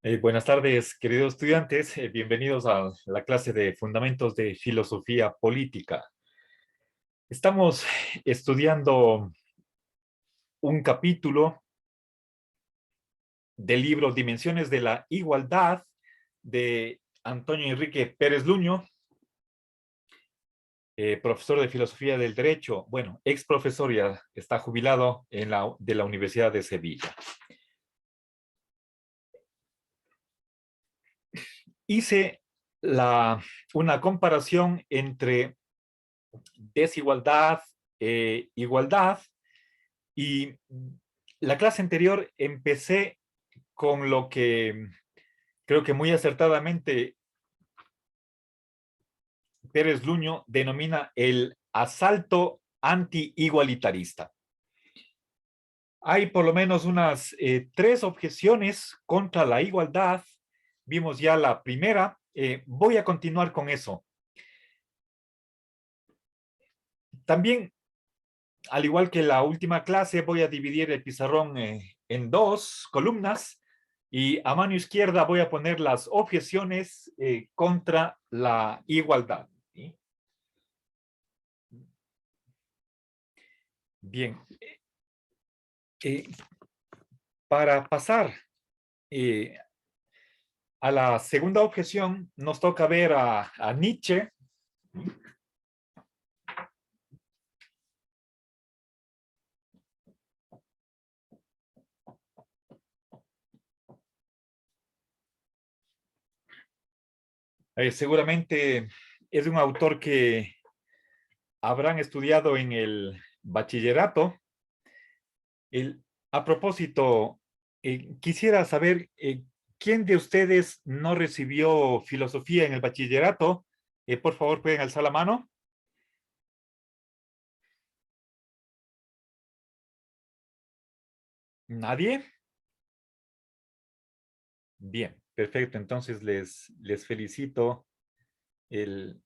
Buenas tardes, queridos estudiantes. Bienvenidos a la clase de Fundamentos de Filosofía Política. Estamos estudiando un capítulo del libro Dimensiones de la Igualdad de Antonio Enrique Pérez Luño, profesor de Filosofía del Derecho. Bueno, ex profesor, ya está jubilado de la Universidad de Sevilla. Hice una comparación entre desigualdad e igualdad, y la clase anterior empecé con lo que creo que muy acertadamente Pérez Luño denomina el asalto anti-igualitarista. Hay por lo menos unas tres objeciones contra la igualdad. Vimos ya la primera. Voy a continuar con eso. También, al igual que la última clase, voy a dividir el pizarrón en dos columnas y a mano izquierda voy a poner las objeciones contra la igualdad. ¿Sí? Bien. Eh, para pasar eh, a la segunda objeción, nos toca ver a Nietzsche. Seguramente es un autor que habrán estudiado en el bachillerato. El, a propósito, quisiera saber quién de ustedes no recibió filosofía en el bachillerato. Por favor, pueden alzar la mano. ¿Nadie? Bien, perfecto. Entonces les felicito. El,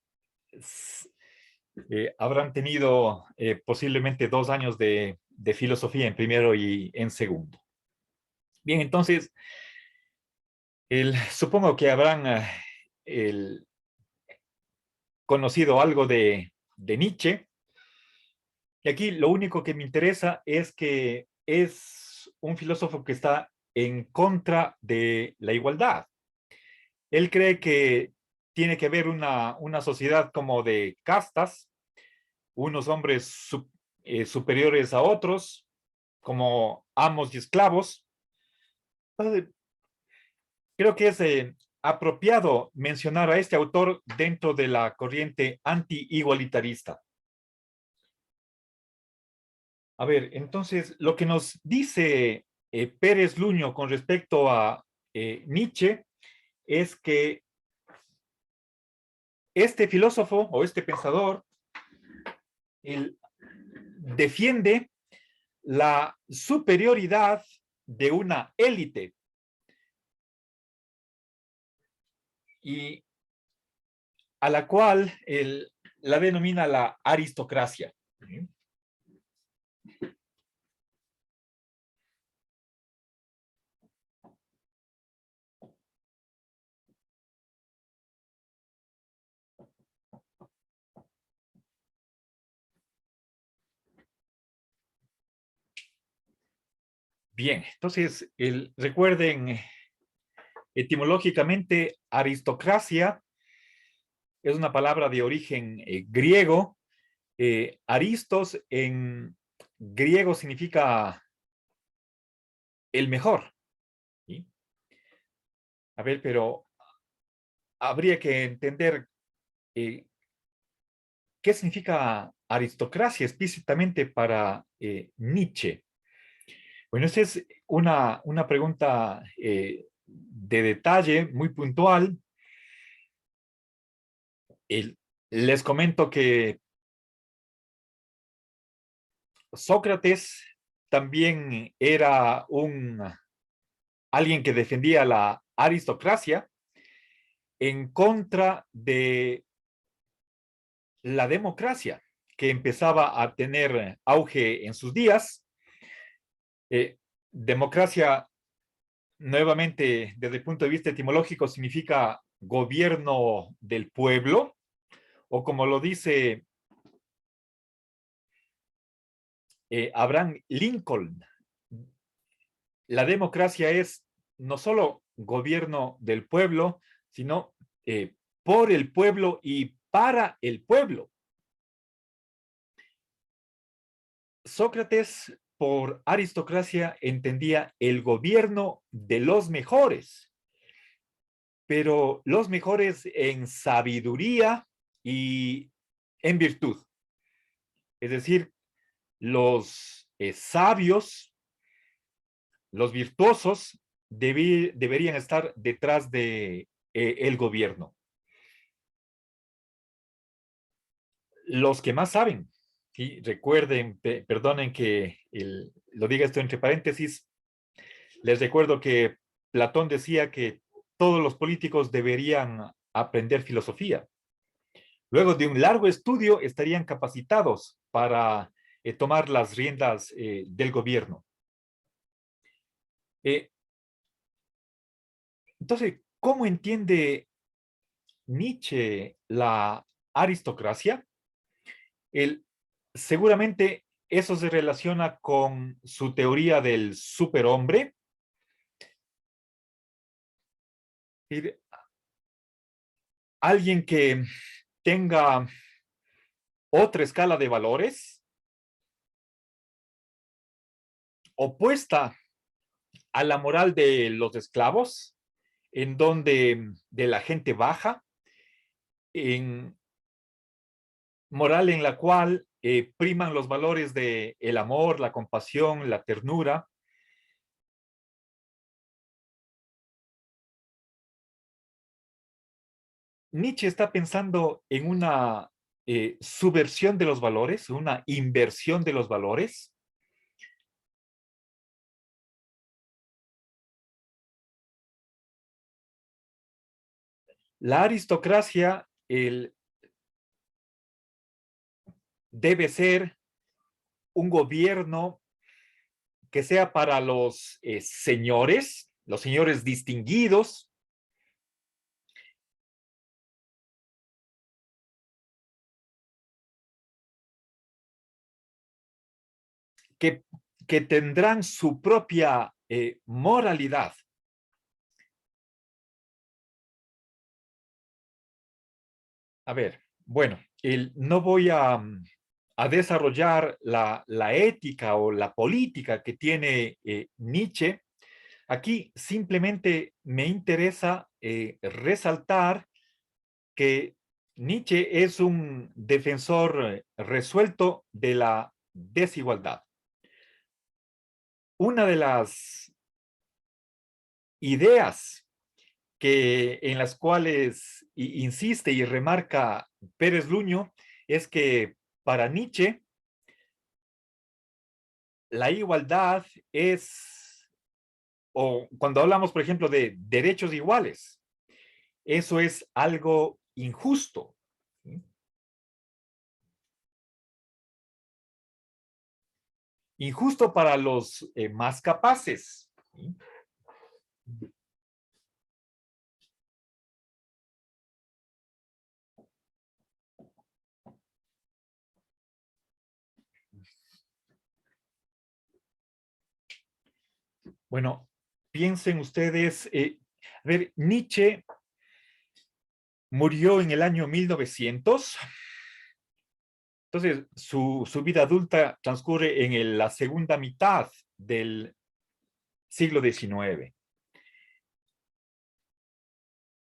habrán tenido posiblemente 2 años de filosofía en primero y en segundo. Bien, entonces, supongo que habrán conocido algo de Nietzsche. Y aquí lo único que me interesa es que es un filósofo que está en contra de la igualdad. Él cree que tiene que haber una sociedad como de castas, unos hombres superiores a otros, como amos y esclavos. Entonces, creo que es apropiado mencionar a este autor dentro de la corriente anti-igualitarista. A ver, entonces, lo que nos dice Pérez Luño con respecto a Nietzsche es que este filósofo o este pensador él defiende la superioridad de una élite y a la cual él la denomina la aristocracia. Bien, entonces recuerden, etimológicamente, aristocracia es una palabra de origen griego. Aristos en griego significa el mejor. ¿Sí? A ver, pero habría que entender eh, qué significa aristocracia explícitamente para Nietzsche. Bueno, esa es una pregunta de detalle muy puntual. Les comento que Sócrates también era alguien que defendía la aristocracia en contra de la democracia, que empezaba a tener auge en sus días. Democracia nuevamente, desde el punto de vista etimológico, significa gobierno del pueblo, o como lo dice Abraham Lincoln, la democracia es no solo gobierno del pueblo, sino por el pueblo y para el pueblo. Sócrates, por aristocracia, entendía el gobierno de los mejores, pero los mejores en sabiduría y en virtud. Es decir, los sabios, los virtuosos, deberían estar detrás de el gobierno. Los que más saben, ¿sí? Recuerden, perdonen que lo diga esto entre paréntesis, les recuerdo que Platón decía que todos los políticos deberían aprender filosofía. Luego de un largo estudio estarían capacitados para tomar las riendas del gobierno. Entonces, ¿cómo entiende Nietzsche la aristocracia? Seguramente eso se relaciona con su teoría del superhombre. Alguien que tenga otra escala de valores opuesta a la moral de los esclavos, en donde de la gente baja, en moral en la cual priman los valores de el amor, la compasión, la ternura. Nietzsche está pensando en una subversión de los valores, una inversión de los valores. La aristocracia debe ser un gobierno que sea para los señores distinguidos, que, que tendrán su propia moralidad. A ver, bueno, no voy a desarrollar la ética o la política que tiene Nietzsche. Aquí simplemente me interesa resaltar que Nietzsche es un defensor resuelto de la desigualdad. Una de las ideas en las cuales insiste y remarca Pérez Luño es que para Nietzsche la igualdad es, o cuando hablamos, por ejemplo, de derechos iguales, eso es algo injusto. Injusto para los más capaces. Bueno, piensen ustedes, a ver, Nietzsche murió en el año 1900. Entonces, su vida adulta transcurre en la segunda mitad del siglo XIX.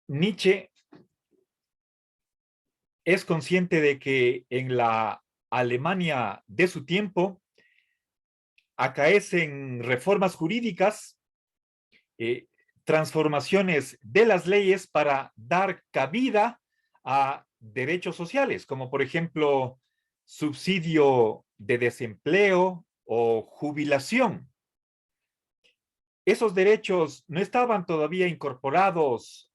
Nietzsche es consciente de que en la Alemania de su tiempo acaecen reformas jurídicas, transformaciones de las leyes para dar cabida a derechos sociales, como por ejemplo subsidio de desempleo o jubilación. Esos derechos no estaban todavía incorporados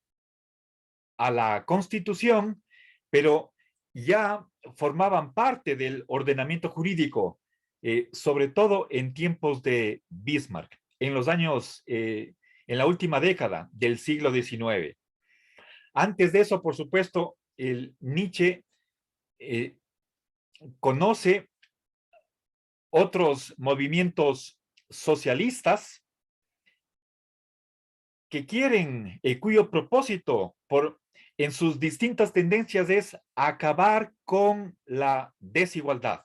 a la Constitución, pero ya formaban parte del ordenamiento jurídico, sobre todo en tiempos de Bismarck. En en la última década del siglo XIX. Antes de eso, por supuesto, el Nietzsche conoce otros movimientos socialistas que quieren, cuyo propósito en sus distintas tendencias es acabar con la desigualdad,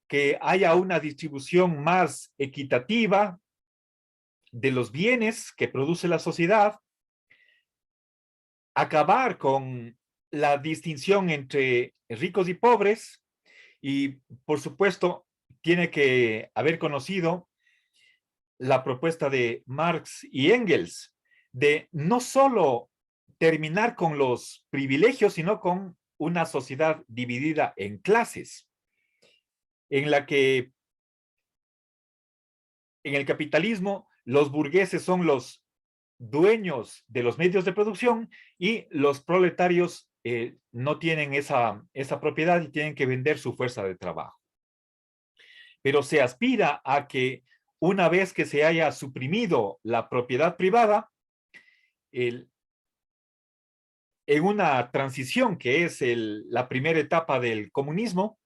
que haya una distribución más equitativa de los bienes que produce la sociedad, acabar con la distinción entre ricos y pobres y, por supuesto, tiene que haber conocido la propuesta de Marx y Engels de no solo terminar con los privilegios, sino con una sociedad dividida en clases, en la que en el capitalismo los burgueses son los dueños de los medios de producción y los proletarios no tienen esa propiedad y tienen que vender su fuerza de trabajo. Pero se aspira a que una vez que se haya suprimido la propiedad privada, en una transición que es la primera etapa del comunismo,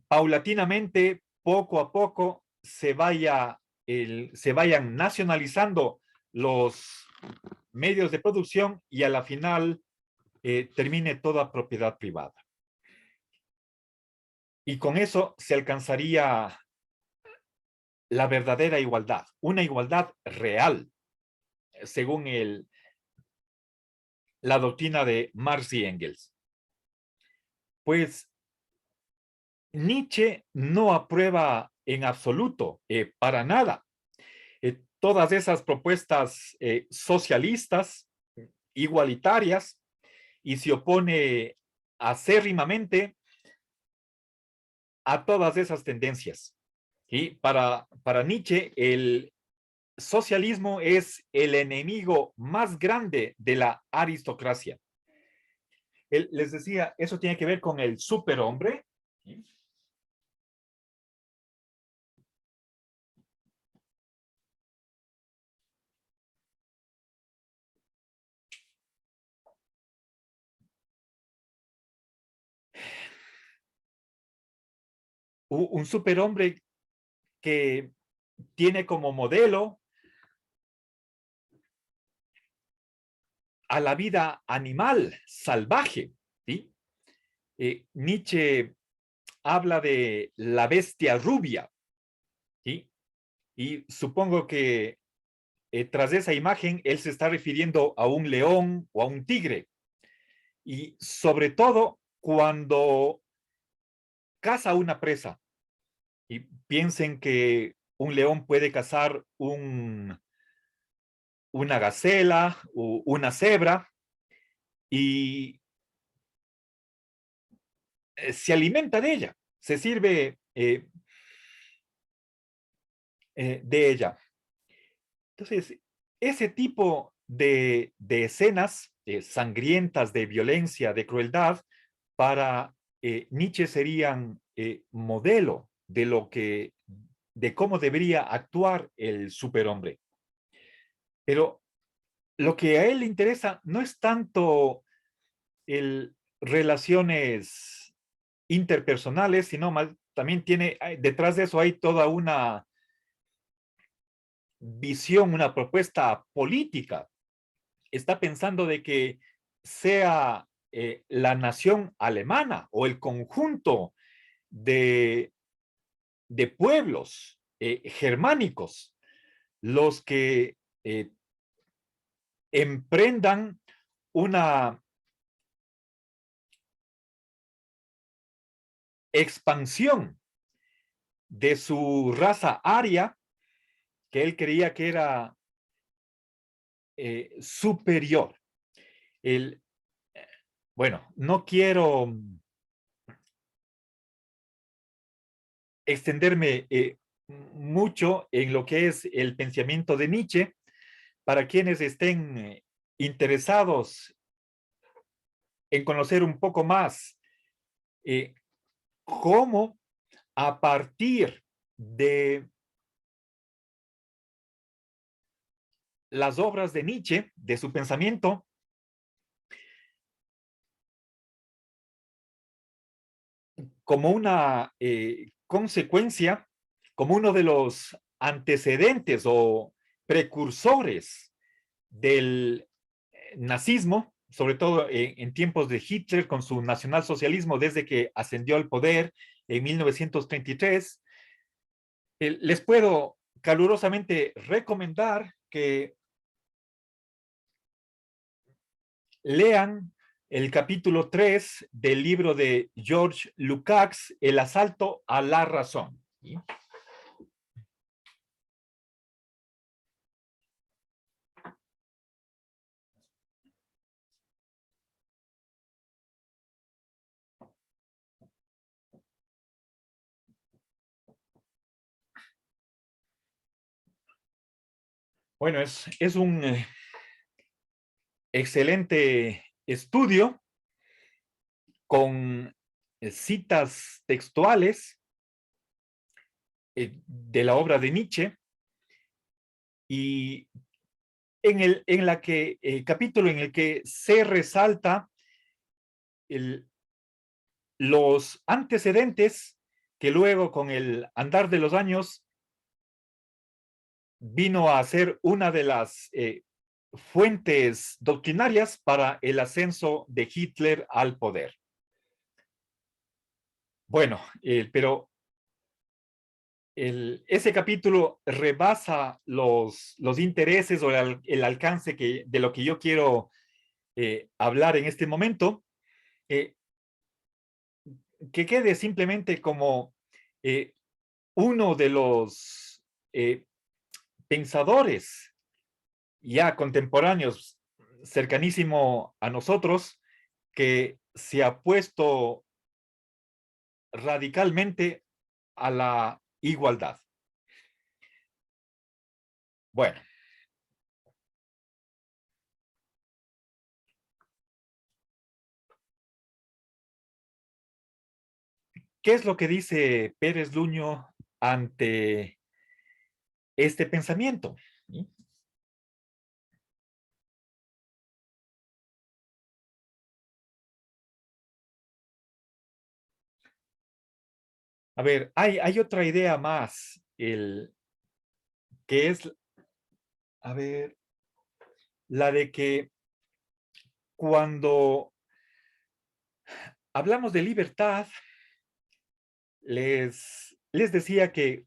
paulatinamente, poco a poco, se vayan nacionalizando los medios de producción y a la final termine toda propiedad privada. Y con eso se alcanzaría la verdadera igualdad, una igualdad real, según la doctrina de Marx y Engels. Pues Nietzsche no aprueba en absoluto, para nada, todas esas propuestas socialistas, igualitarias, y se opone acérrimamente a todas esas tendencias. Y para Nietzsche, el socialismo es el enemigo más grande de la aristocracia. Él les decía, eso tiene que ver con el superhombre. ¿Sí? Un superhombre que tiene como modelo a la vida animal, salvaje. ¿Sí? Nietzsche habla de la bestia rubia. ¿Sí? Y supongo que tras esa imagen, él se está refiriendo a un león o a un tigre. Y sobre todo cuando caza una presa. Y piensen que un león puede cazar una gacela o una cebra y se alimenta de ella, se sirve de ella. Entonces, ese tipo de escenas sangrientas, de violencia, de crueldad, para Nietzsche serían modelo de cómo debería actuar el superhombre. Pero lo que a él le interesa no es tanto relaciones interpersonales, sino más, también detrás de eso hay toda una visión, una propuesta política. Está pensando de que sea la nación alemana o el conjunto de pueblos germánicos los que emprendan una expansión de su raza aria, que él creía que era superior. Bueno, no quiero extenderme mucho en lo que es el pensamiento de Nietzsche. Para quienes estén interesados en conocer un poco más cómo a partir de las obras de Nietzsche, de su pensamiento, como una consecuencia, como uno de los antecedentes o precursores del nazismo, sobre todo en tiempos de Hitler con su nacionalsocialismo desde que ascendió al poder en 1933. Les puedo calurosamente recomendar que lean el capítulo 3 del libro de George Lukács, El asalto a la razón. ¿Sí? Bueno, es un excelente estudio con citas textuales de la obra de Nietzsche y en la que, el capítulo en el que se resalta el, los antecedentes que luego con el andar de los años vino a ser una de las fuentes doctrinarias para el ascenso de Hitler al poder. Bueno, pero ese capítulo rebasa los intereses o el alcance de lo que yo quiero hablar en este momento, eh, que quede simplemente como eh, uno de los pensadores ya contemporáneos, cercanísimo a nosotros, que se ha puesto radicalmente a la igualdad. Bueno, ¿qué es lo que dice Pérez Luño ante este pensamiento? ¿Sí? A ver, hay otra idea más, que es, a ver, la de que cuando hablamos de libertad, les decía que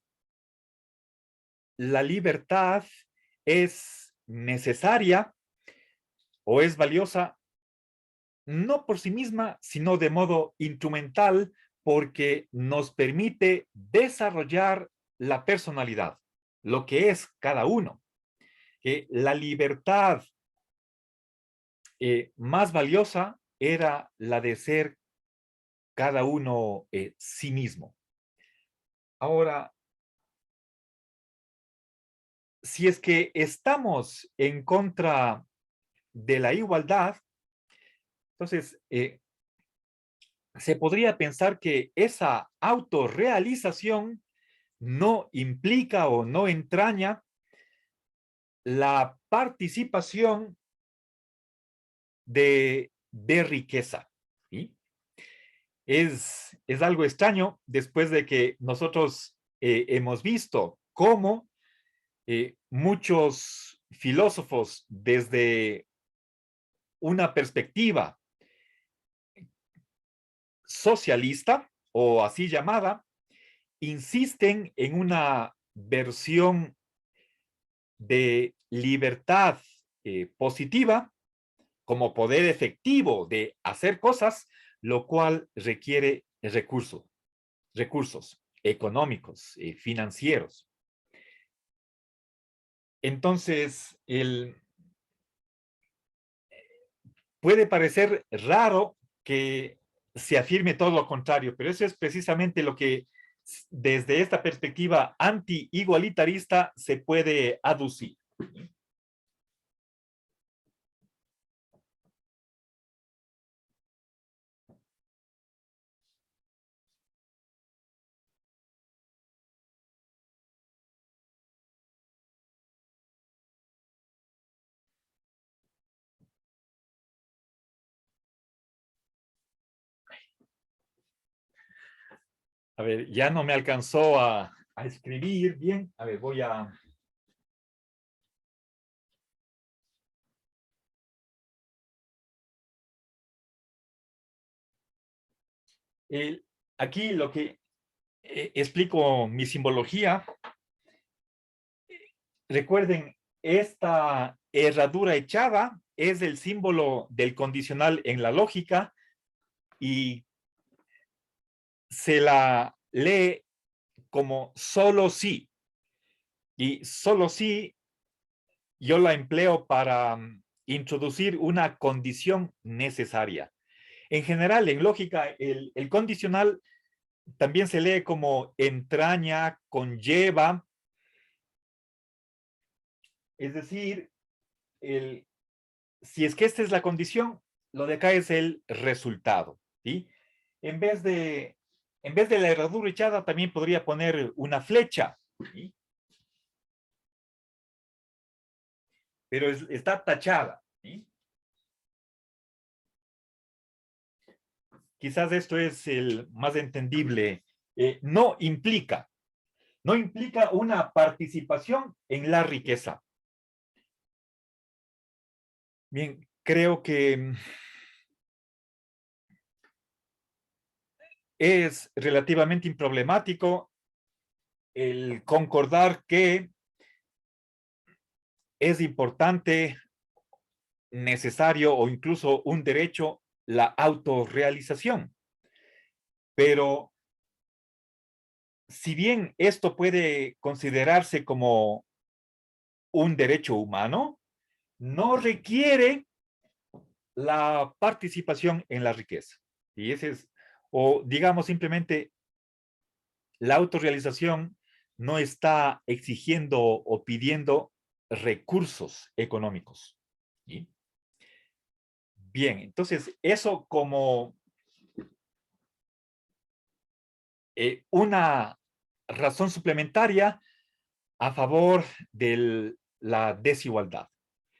la libertad es necesaria o es valiosa no por sí misma, sino de modo instrumental, porque nos permite desarrollar la personalidad, lo que es cada uno. Que la libertad más valiosa era la de ser cada uno sí mismo. Ahora, si es que estamos en contra de la igualdad, entonces se podría pensar que esa autorrealización no implica o no entraña la participación de riqueza. ¿Sí? Es algo extraño después de que nosotros hemos visto cómo muchos filósofos desde una perspectiva socialista o así llamada, insisten en una versión de libertad positiva como poder efectivo de hacer cosas, lo cual requiere recursos económicos, financieros. Entonces, puede parecer raro que se afirme todo lo contrario, pero eso es precisamente lo que desde esta perspectiva anti-igualitarista se puede aducir. A ver, ya no me alcanzó a escribir bien. A ver, voy a... aquí lo que explico mi simbología. Recuerden, esta herradura echada es el símbolo del condicional en la lógica y se la lee como solo sí. Y solo sí yo la empleo para introducir una condición necesaria. En general, en lógica, el condicional también se lee como entraña, conlleva, es decir, si es que esta es la condición, lo de acá es el resultado, ¿sí? En vez de, en vez de la herradura echada, también podría poner una flecha, ¿sí? Pero está tachada, ¿sí? Quizás esto es el más entendible. No implica una participación en la riqueza. Bien, creo que es relativamente improblemático el concordar que es importante, necesario o incluso un derecho la autorrealización. Pero si bien esto puede considerarse como un derecho humano, no requiere la participación en la riqueza. Y ese es, o digamos simplemente, la autorrealización no está exigiendo o pidiendo recursos económicos. ¿Sí? Bien, entonces eso como una razón suplementaria a favor de la desigualdad.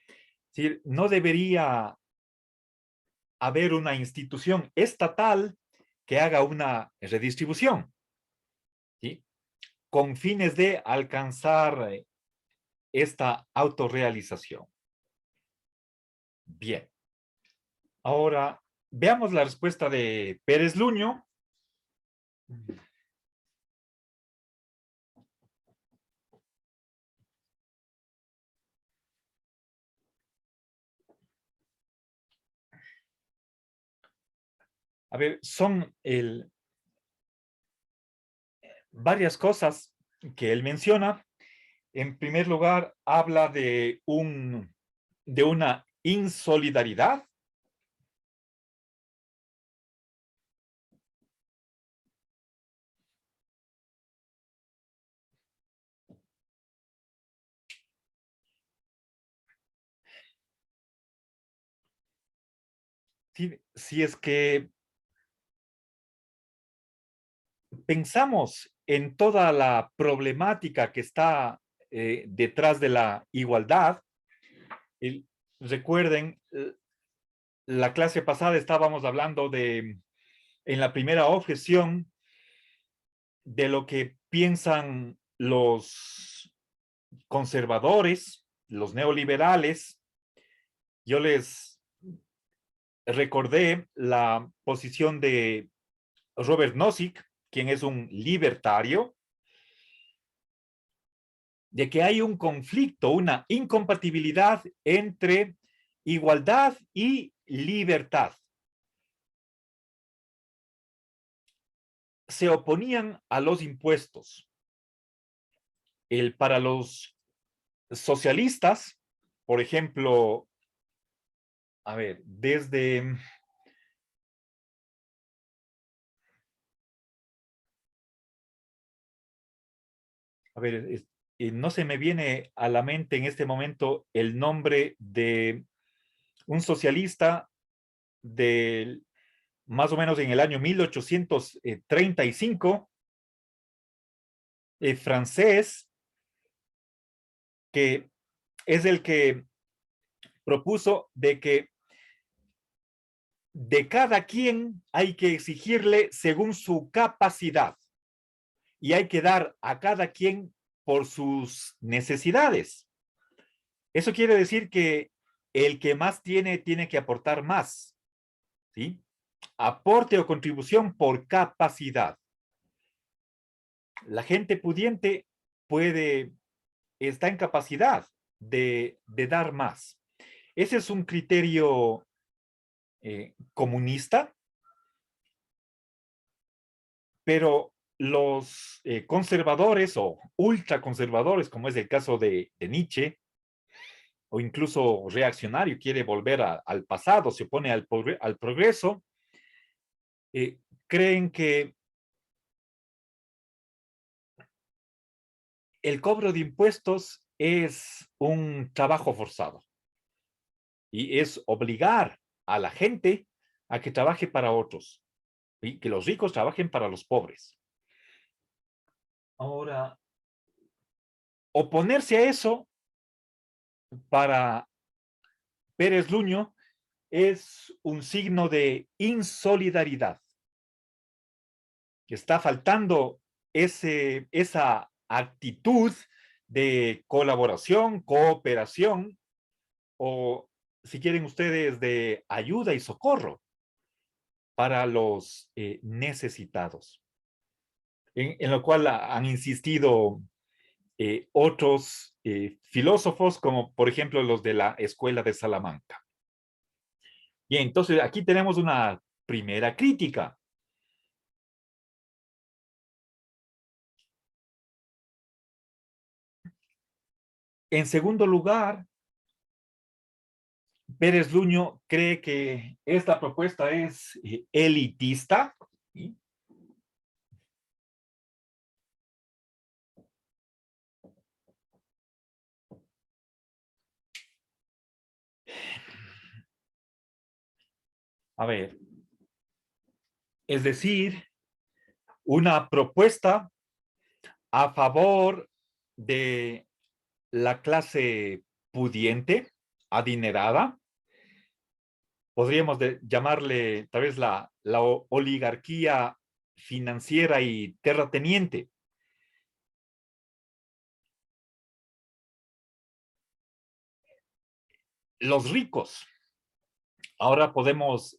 Es decir, no debería haber una institución estatal que haga una redistribución, ¿sí? Con fines de alcanzar esta autorrealización. Bien. Ahora, veamos la respuesta de Pérez Luño. A ver, son varias cosas que él menciona. En primer lugar, habla de una insolidaridad. Si es que pensamos en toda la problemática que está detrás de la igualdad, y recuerden, la clase pasada estábamos hablando en la primera objeción, de lo que piensan los conservadores, los neoliberales. Yo les recordé la posición de Robert Nozick, quien es un libertario, de que hay un conflicto, una incompatibilidad entre igualdad y libertad. Se oponían a los impuestos. Para los socialistas, por ejemplo, a ver, a ver, no se me viene a la mente en este momento el nombre de un socialista del más o menos en el año 1835, francés, que es el que propuso de que de cada quien hay que exigirle según su capacidad. y hay que dar a cada quien por sus necesidades. Eso quiere decir que el que más tiene, tiene que aportar más, ¿sí? Aporte o contribución por capacidad. La gente pudiente está en capacidad de dar más. Ese es un criterio comunista, pero los conservadores o ultraconservadores, como es el caso de Nietzsche, o incluso reaccionario, quiere volver al pasado, se opone al progreso, creen que el cobro de impuestos es un trabajo forzado y es obligar a la gente a que trabaje para otros y que los ricos trabajen para los pobres. Ahora, oponerse a eso para Pérez Luño es un signo de insolidaridad. Está faltando esa actitud de colaboración, cooperación, o si quieren ustedes, de ayuda y socorro para los necesitados, en lo cual han insistido otros filósofos, como por ejemplo los de la Escuela de Salamanca. Bien, entonces aquí tenemos una primera crítica. En segundo lugar, Pérez Luño cree que esta propuesta es elitista, ¿sí? A ver, es decir, una propuesta a favor de la clase pudiente, adinerada, podríamos llamarle tal vez la oligarquía financiera y terrateniente. Los ricos. Ahora podemos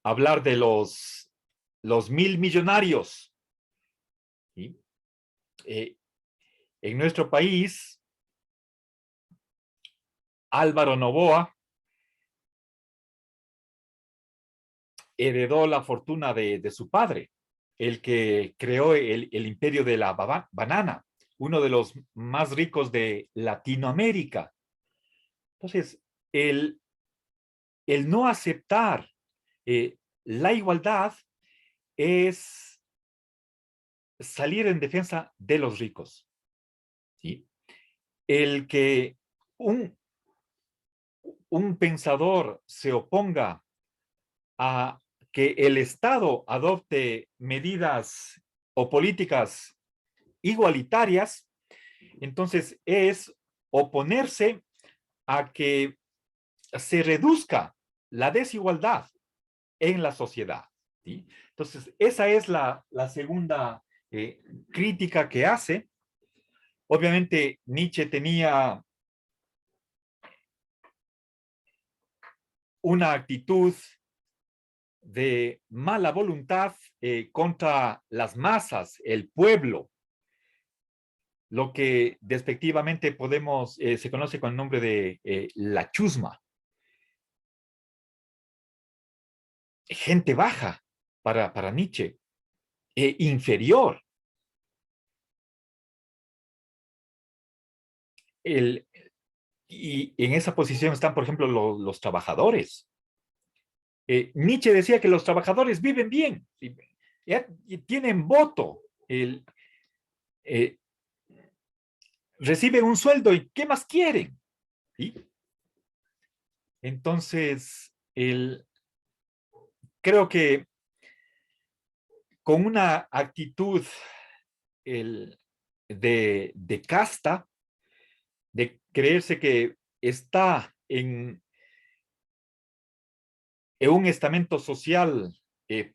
hablar de los 1.000 millonarios. ¿Sí? En nuestro país, Álvaro Noboa heredó la fortuna de su padre, el que creó el imperio de la banana, uno de los más ricos de Latinoamérica. Entonces, el no aceptar la igualdad es salir en defensa de los ricos. ¿Sí? El que un pensador se oponga a que el Estado adopte medidas o políticas igualitarias, entonces es oponerse a que se reduzca la desigualdad en la sociedad. ¿Sí? Entonces, esa es la segunda crítica que hace. Obviamente, Nietzsche tenía una actitud de mala voluntad contra las masas, el pueblo, lo que despectivamente se conoce con el nombre de la chusma. Gente baja para Nietzsche, inferior. El, y en esa posición están, por ejemplo, los trabajadores. Nietzsche decía que los trabajadores viven bien, y tienen voto, eh, reciben un sueldo y ¿qué más quieren? ¿Sí? Entonces, creo que con una actitud de casta, de creerse que está en un estamento social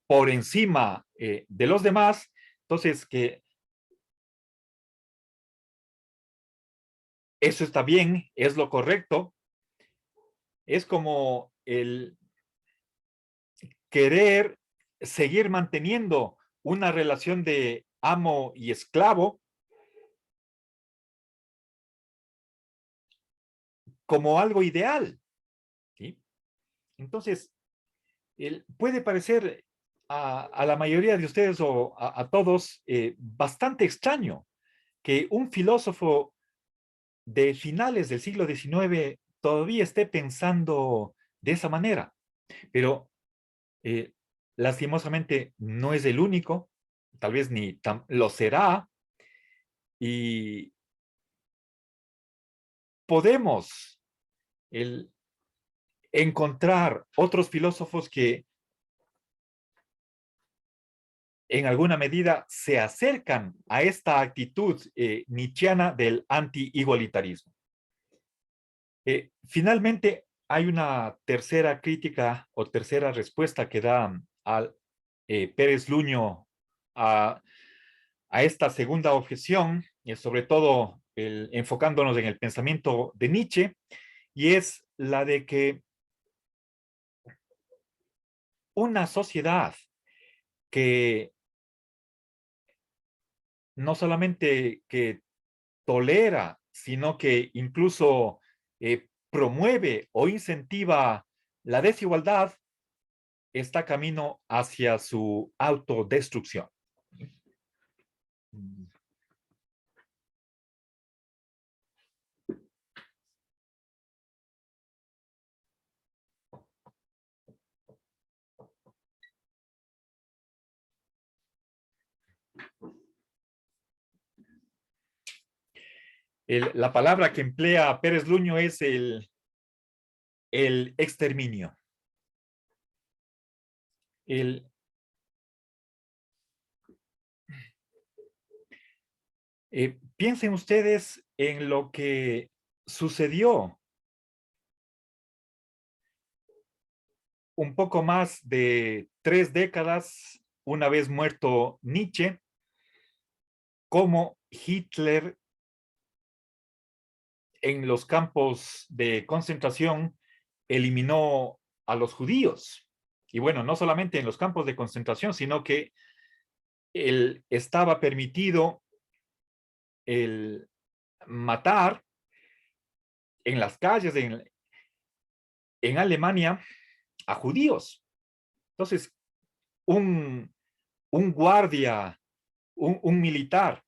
por encima de los demás, entonces que eso está bien, es lo correcto. Es como el querer seguir manteniendo una relación de amo y esclavo como algo ideal, ¿sí? Entonces, puede parecer a la mayoría de ustedes o a todos bastante extraño que un filósofo de finales del siglo XIX todavía esté pensando de esa manera, pero eh, lastimosamente no es el único, tal vez ni lo será, y podemos el, encontrar otros filósofos que en alguna medida se acercan a esta actitud nietzscheana del anti-igualitarismo. Finalmente, hay una tercera crítica o tercera respuesta que da al Pérez Luño a, a, esta segunda objeción, sobre todo enfocándonos en el pensamiento de Nietzsche, y es la de que una sociedad que no solamente que tolera, sino que incluso promueve o incentiva la desigualdad, está camino hacia su autodestrucción. La palabra que emplea Pérez Luño es el exterminio. El, piensen ustedes en lo que sucedió un poco más de 3 décadas una vez muerto Nietzsche, cómo Hitler en los campos de concentración eliminó a los judíos. Y bueno, no solamente en los campos de concentración, sino que estaba permitido el matar en las calles en Alemania a judíos. Entonces, un, un guardia, un militar,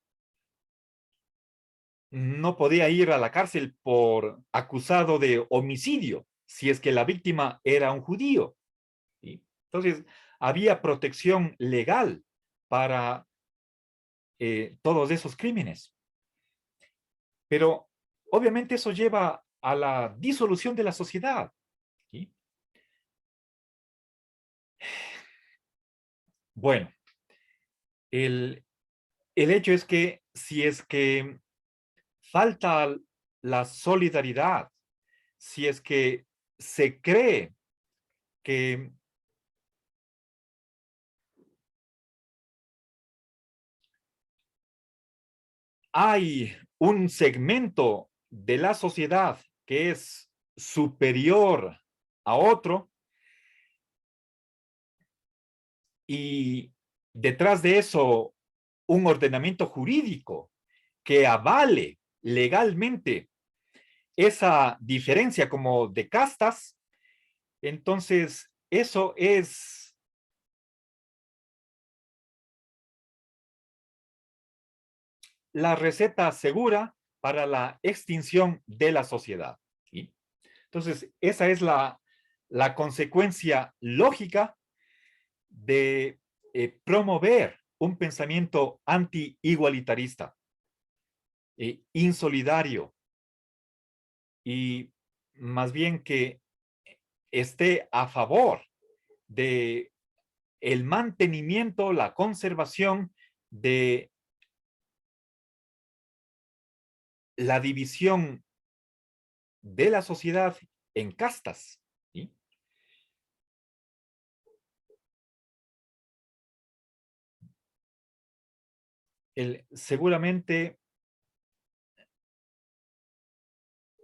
no podía ir a la cárcel por acusado de homicidio si es que la víctima era un judío. ¿Sí? Entonces, había protección legal para todos esos crímenes. Pero obviamente eso lleva a la disolución de la sociedad. ¿Sí? Bueno, el, el hecho es que si es que falta la solidaridad, si es que se cree que hay un segmento de la sociedad que es superior a otro y detrás de eso un ordenamiento jurídico que avale legalmente esa diferencia como de castas, entonces eso es la receta segura para la extinción de la sociedad. ¿Sí? Entonces, esa es la consecuencia lógica de promover un pensamiento anti-igualitarista, insolidario, y más bien que esté a favor de el mantenimiento, la conservación de la división de la sociedad en castas. ¿Sí? Seguramente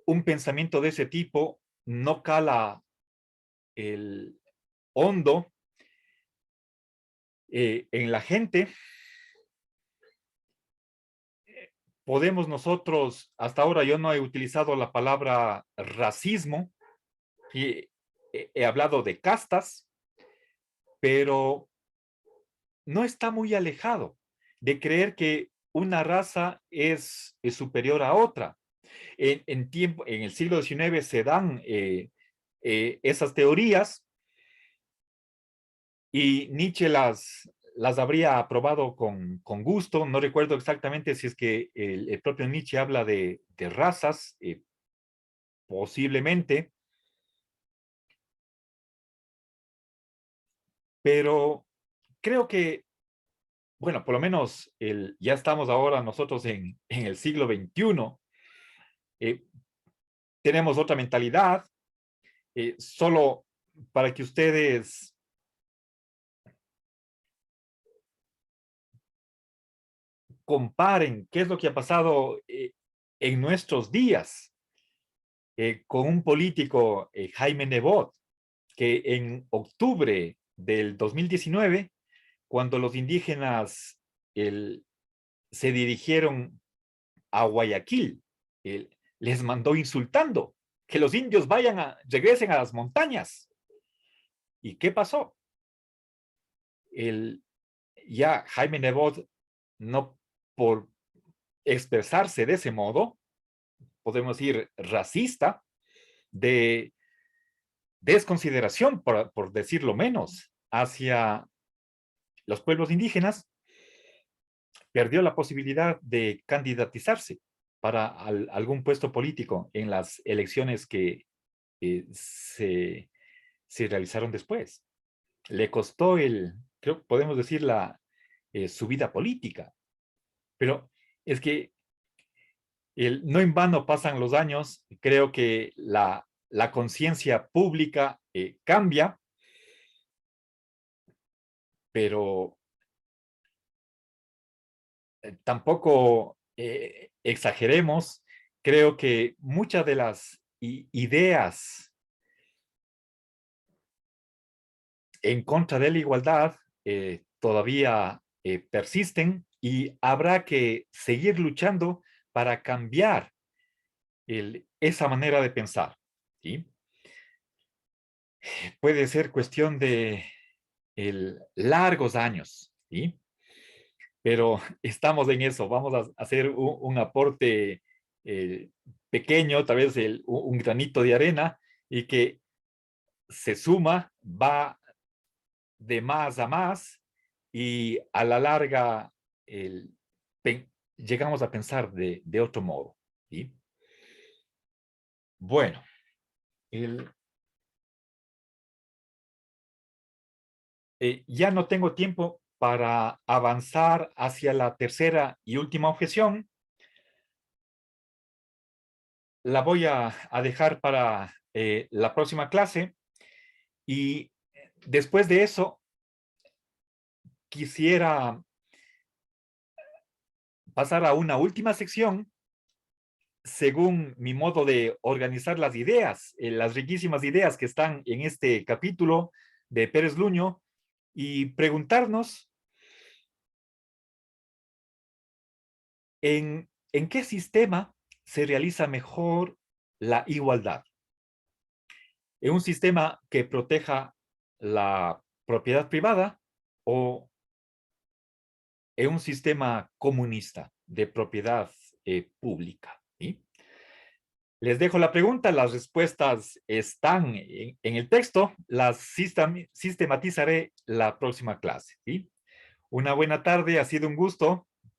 un pensamiento de ese tipo no cala el hondo en la gente, podemos nosotros, hasta ahora yo no he utilizado la palabra racismo, y he hablado de castas, pero no está muy alejado de creer que una raza es superior a otra. En el siglo XIX se dan esas teorías y Nietzsche las habría aprobado con gusto. No recuerdo exactamente si es que el propio Nietzsche habla de razas, posiblemente, pero creo que, bueno, por lo menos ya estamos ahora nosotros en el siglo XXI, eh, tenemos otra mentalidad, solo para que ustedes comparen qué es lo que ha pasado en nuestros días con un político, Jaime Nebot, que en octubre del 2019, cuando los indígenas se dirigieron a Guayaquil, les mandó insultando que los indios regresen a las montañas. ¿Y qué pasó? Ya Jaime Nebot, no por expresarse de ese modo, podemos decir racista, de desconsideración, por decirlo menos, hacia los pueblos indígenas, perdió la posibilidad de candidatizarse para algún puesto político en las elecciones que se realizaron después. Le costó creo que podemos decir, su vida política. Pero es que no en vano pasan los años, creo que la conciencia pública cambia, pero tampoco exageremos. Creo que muchas de las ideas en contra de la igualdad todavía persisten y habrá que seguir luchando para cambiar esa manera de pensar. ¿Sí? Puede ser cuestión de largos años, ¿sí? Pero estamos en eso. Vamos a hacer un aporte eh, pequeño, tal vez un granito de arena, y que se suma, va de más a más, y a la larga el, llegamos a pensar de otro modo. ¿Sí? Bueno, ya no tengo tiempo para avanzar hacia la tercera y última objeción. La voy a dejar para la próxima clase, y después de eso quisiera pasar a una última sección según mi modo de organizar las ideas, las riquísimas ideas que están en este capítulo de Pérez Luño, y preguntarnos en qué sistema se realiza mejor la igualdad. ¿En un sistema que proteja la propiedad privada o en un sistema comunista de propiedad pública? ¿Sí? Les dejo la pregunta, las respuestas están en el texto, las sistematizaré la próxima clase. ¿Sí? Una buena tarde, ha sido un gusto.